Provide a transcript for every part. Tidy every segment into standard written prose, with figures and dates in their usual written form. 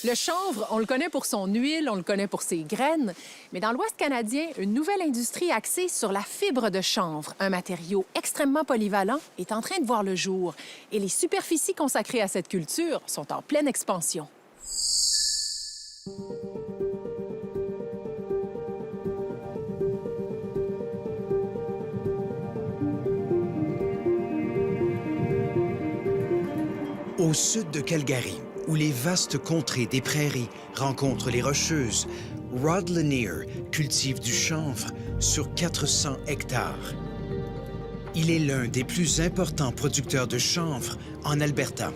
Le chanvre, on le connaît pour son huile, on le connaît pour ses graines, mais dans l'Ouest canadien, une nouvelle industrie axée sur la fibre de chanvre, un matériau extrêmement polyvalent, est en train de voir le jour. Et les superficies consacrées à cette culture sont en pleine expansion. Au sud de Calgary, où les vastes contrées des prairies rencontrent les rocheuses, Rod Lanier cultive du chanvre sur 400 hectares. Il est l'un des plus importants producteurs de chanvre en Alberta.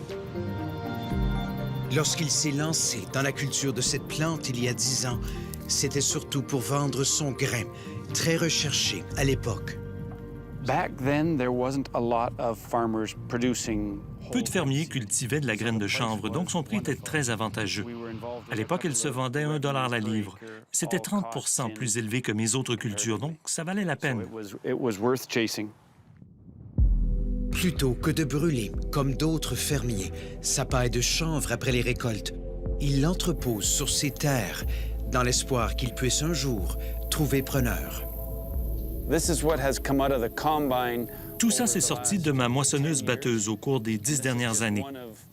Lorsqu'il s'est lancé dans la culture de cette plante il y a 10 ans, c'était surtout pour vendre son grain, très recherché à l'époque. Peu de fermiers cultivaient de la graine de chanvre, donc son prix était très avantageux. À l'époque, elle se vendait 1 $ la livre. C'était 30 % plus élevé que mes autres cultures, donc ça valait la peine. Plutôt que de brûler, comme d'autres fermiers, sa paille de chanvre après les récoltes, il l'entrepose sur ses terres, dans l'espoir qu'il puisse un jour trouver preneur. Tout ça s'est sorti de ma moissonneuse-batteuse au cours des 10 dernières années.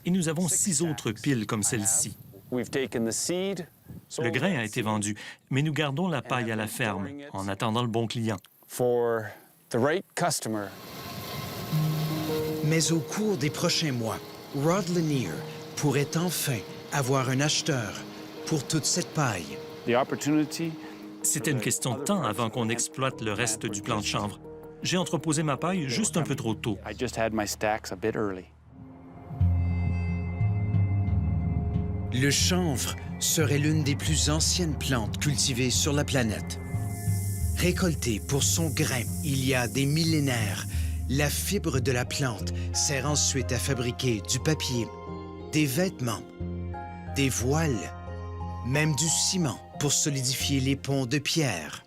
Et nous avons 6 autres piles comme celle-ci. Le grain a été vendu, mais nous gardons la paille à la ferme en attendant le bon client. Mais au cours des prochains mois, Rod Lanier pourrait enfin avoir un acheteur pour toute cette paille. C'était une question de temps avant qu'on exploite le reste du plant de chanvre. J'ai entreposé ma paille juste un peu trop tôt. Le chanvre serait l'une des plus anciennes plantes cultivées sur la planète. Récoltée pour son grain il y a des millénaires, la fibre de la plante sert ensuite à fabriquer du papier, des vêtements, des voiles, même du ciment pour solidifier les ponts de pierre.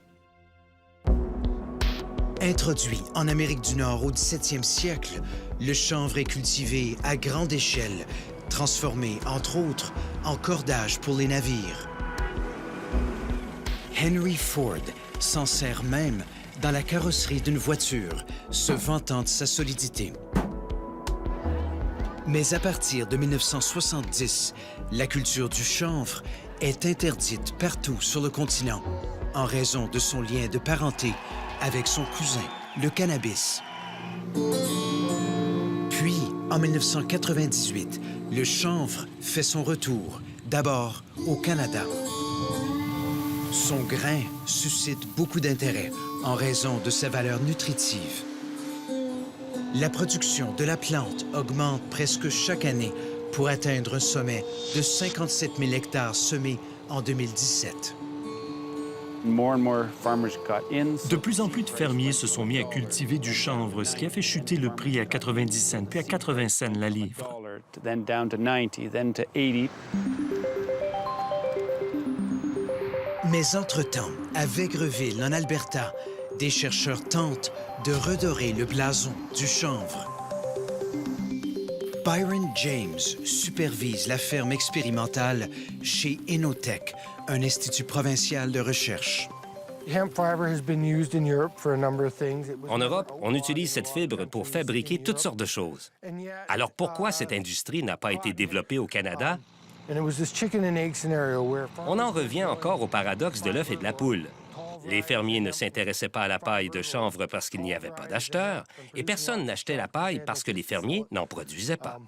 Introduit en Amérique du Nord au 17e siècle, le chanvre est cultivé à grande échelle, transformé, entre autres, en cordage pour les navires. Henry Ford s'en sert même dans la carrosserie d'une voiture, se vantant de sa solidité. Mais à partir de 1970, la culture du chanvre est interdite partout sur le continent en raison de son lien de parenté avec son cousin, le cannabis. Puis, en 1998, le chanvre fait son retour, d'abord au Canada. Son grain suscite beaucoup d'intérêt en raison de sa valeur nutritive. La production de la plante augmente presque chaque année pour atteindre un sommet de 57 000 hectares semés en 2017. De plus en plus de fermiers se sont mis à cultiver du chanvre, ce qui a fait chuter le prix à 90 cents, puis à 80 cents la livre. Mais entre-temps, à Vegreville, en Alberta, des chercheurs tentent de redorer le blason du chanvre. Byron James supervise la ferme expérimentale chez Enotech, un institut provincial de recherche. En Europe, on utilise cette fibre pour fabriquer toutes sortes de choses. Alors pourquoi cette industrie n'a pas été développée au Canada? On en revient encore au paradoxe de l'œuf et de la poule. Les fermiers ne s'intéressaient pas à la paille de chanvre parce qu'il n'y avait pas d'acheteurs, et personne n'achetait la paille parce que les fermiers n'en produisaient pas.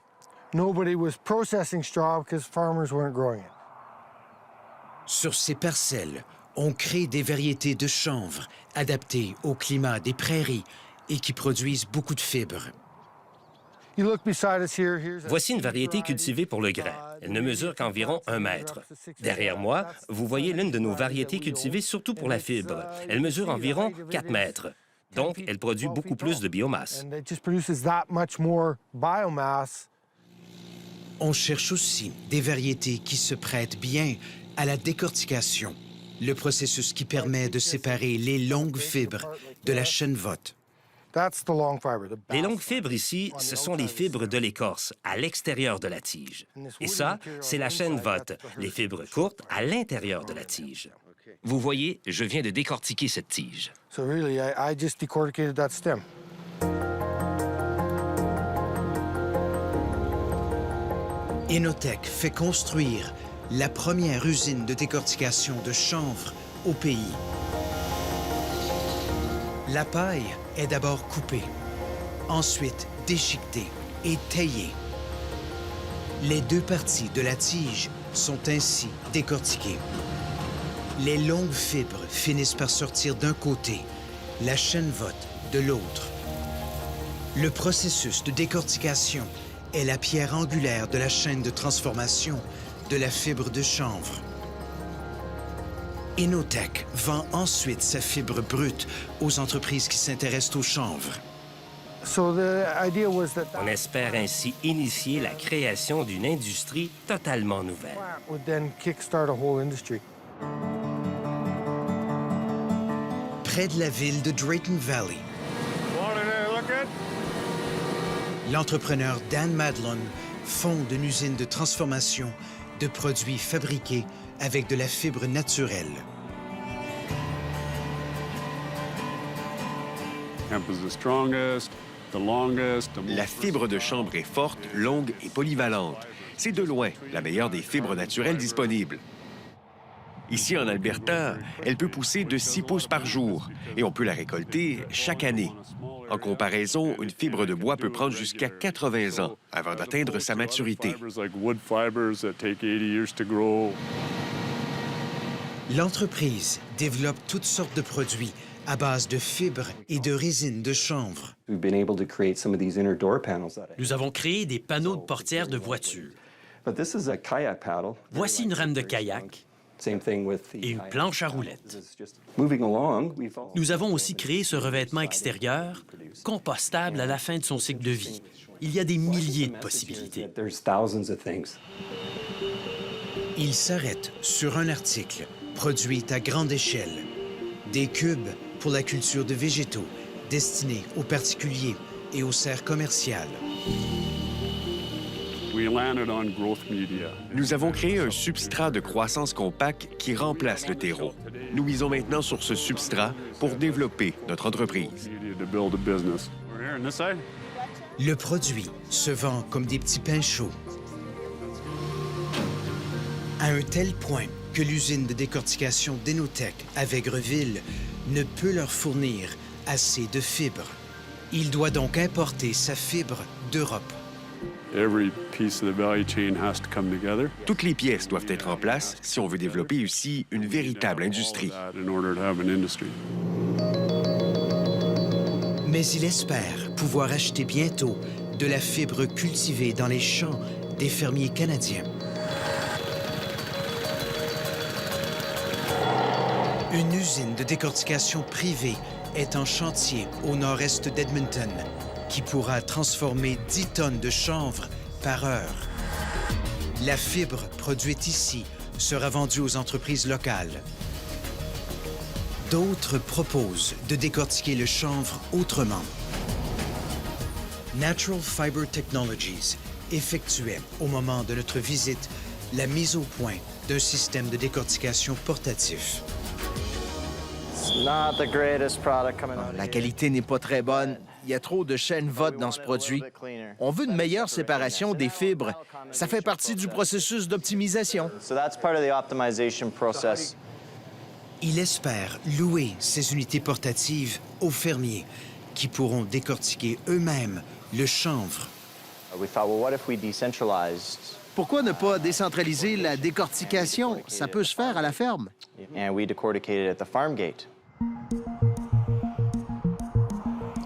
Sur ces parcelles, on crée des variétés de chanvre adaptées au climat des prairies et qui produisent beaucoup de fibres. Voici une variété cultivée pour le grain. Elle ne mesure qu'environ 1 mètre. Derrière moi, vous voyez l'une de nos variétés cultivées surtout pour la fibre. Elle mesure environ 4 mètres. Donc, elle produit beaucoup plus de biomasse. On cherche aussi des variétés qui se prêtent bien à la décortication, le processus qui permet de séparer les longues fibres de la chènevotte. Les longues fibres ici, ce sont les fibres de l'écorce, à l'extérieur de la tige. Et ça, c'est la chaîne vote, les fibres courtes à l'intérieur de la tige. Vous voyez, je viens de décortiquer cette tige. Inotech fait construire la première usine de décortication de chanvre au pays. La paille est d'abord coupée, ensuite déchiquetée et taillée. Les deux parties de la tige sont ainsi décortiquées. Les longues fibres finissent par sortir d'un côté, la chaîne vote de l'autre. Le processus de décortication est la pierre angulaire de la chaîne de transformation de la fibre de chanvre. Inotech vend ensuite sa fibre brute aux entreprises qui s'intéressent au chanvre. On espère ainsi initier la création d'une industrie totalement nouvelle. Près de la ville de Drayton Valley, l'entrepreneur Dan Madlon fonde une usine de transformation de produits fabriqués avec de la fibre naturelle. La fibre de chanvre est forte, longue et polyvalente. C'est de loin la meilleure des fibres naturelles disponibles. Ici, en Alberta, elle peut pousser de 6 pouces par jour et on peut la récolter chaque année. En comparaison, une fibre de bois peut prendre jusqu'à 80 ans avant d'atteindre sa maturité. L'entreprise développe toutes sortes de produits à base de fibres et de résine de chanvre. Nous avons créé des panneaux de portière de voitures. Voici une rame de kayak et une planche à roulettes. Nous avons aussi créé ce revêtement extérieur, compostable à la fin de son cycle de vie. Il y a des milliers de possibilités. Il s'arrête sur un article produit à grande échelle. Des cubes pour la culture de végétaux, destinés aux particuliers et aux serres commerciales. Nous avons créé un substrat de croissance compact qui remplace le terreau. Nous misons maintenant sur ce substrat pour développer notre entreprise. Le produit se vend comme des petits pains chauds. À un tel point que l'usine de décortication d'Inotech à Vegreville ne peut leur fournir assez de fibres. Il doit donc importer sa fibre d'Europe. Toutes les pièces doivent être en place si on veut développer ici une véritable industrie. Mais il espère pouvoir acheter bientôt de la fibre cultivée dans les champs des fermiers canadiens. Une usine de décortication privée est en chantier au nord-est d'Edmonton qui pourra transformer 10 tonnes de chanvre par heure. La fibre produite ici sera vendue aux entreprises locales. D'autres proposent de décortiquer le chanvre autrement. Natural Fiber Technologies effectuait, au moment de notre visite, la mise au point d'un système de décortication portatif. La qualité n'est pas très bonne. Il y a trop de chaînes vote dans ce produit. On veut une meilleure séparation des fibres. Ça fait partie du processus d'optimisation. Il espère louer ces unités portatives aux fermiers qui pourront décortiquer eux-mêmes le chanvre. Pourquoi ne pas décentraliser la décortication? Ça peut se faire à la ferme.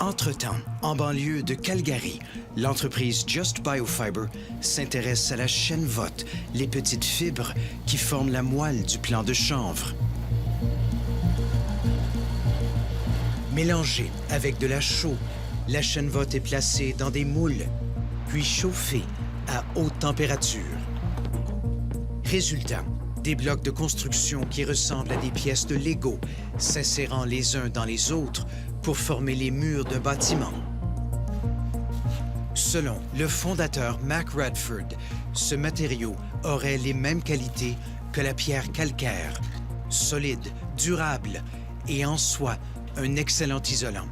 Entre-temps, en banlieue de Calgary, l'entreprise Just Biofiber s'intéresse à la chaîne vote, les petites fibres qui forment la moelle du plant de chanvre. Mélangée avec de la chaux, la chaîne vote est placée dans des moules, puis chauffée à haute température. Résultat, des blocs de construction qui ressemblent à des pièces de Lego, s'insérant les uns dans les autres pour former les murs d'un bâtiment. Selon le fondateur Mac Radford, ce matériau aurait les mêmes qualités que la pierre calcaire, solide, durable et en soi un excellent isolant.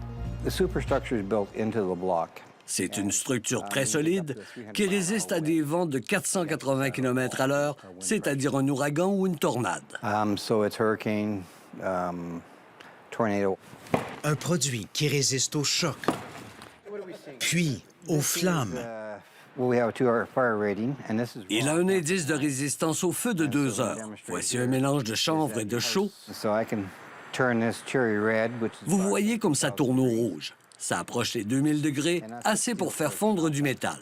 C'est une structure très solide qui résiste à des vents de 480 km à l'heure, c'est-à-dire un ouragan ou une tornade. Un produit qui résiste au choc, puis aux flammes. Il a un indice de résistance au feu de 2 heures. Voici un mélange de chanvre et de chaux. Vous voyez comme ça tourne au rouge. Ça approche les 2000 degrés, assez pour faire fondre du métal.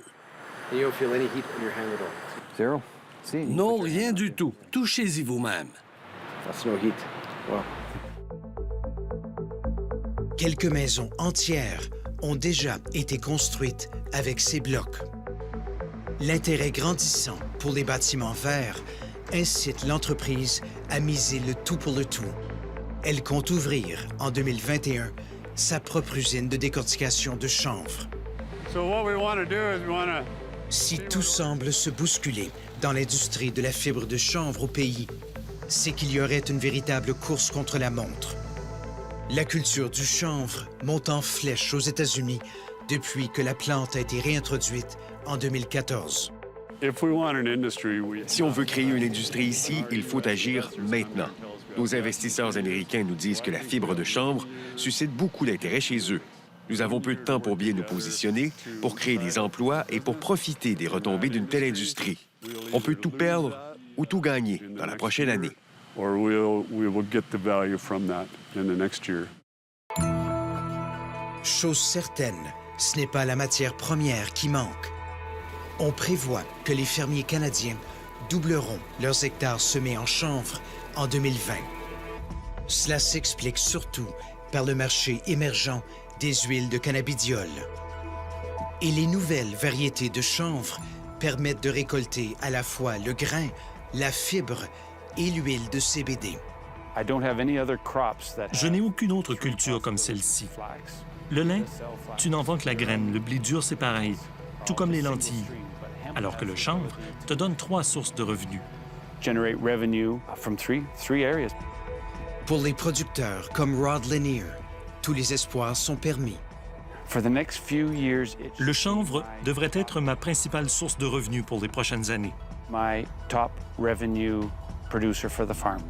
Non, rien du tout. Touchez-y vous-même. Quelques maisons entières ont déjà été construites avec ces blocs. L'intérêt grandissant pour les bâtiments verts incite l'entreprise à miser le tout pour le tout. Elle compte ouvrir en 2021 sa propre usine de décortication de chanvre. Si tout semble se bousculer dans l'industrie de la fibre de chanvre au pays, c'est qu'il y aurait une véritable course contre la montre. La culture du chanvre monte en flèche aux États-Unis depuis que la plante a été réintroduite en 2014. Si on veut créer une industrie ici, il faut agir maintenant. Nos investisseurs américains nous disent que la fibre de chanvre suscite beaucoup d'intérêt chez eux. Nous avons peu de temps pour bien nous positionner, pour créer des emplois et pour profiter des retombées d'une telle industrie. On peut tout perdre ou tout gagner dans la prochaine année. Chose certaine, ce n'est pas la matière première qui manque. On prévoit que les fermiers canadiens doubleront leurs hectares semés en chanvre en 2020. Cela s'explique surtout par le marché émergent des huiles de cannabidiol. Et les nouvelles variétés de chanvre permettent de récolter à la fois le grain, la fibre et l'huile de CBD. Je n'ai aucune autre culture comme celle-ci. Le lin, tu n'en vends que la graine. Le blé dur, c'est pareil, tout comme les lentilles. Alors que le chanvre te donne 3 sources de revenus. Pour les producteurs comme Rod Lanier, tous les espoirs sont permis. Le chanvre devrait être ma principale source de revenus pour les prochaines années. My top revenue producer for the farm.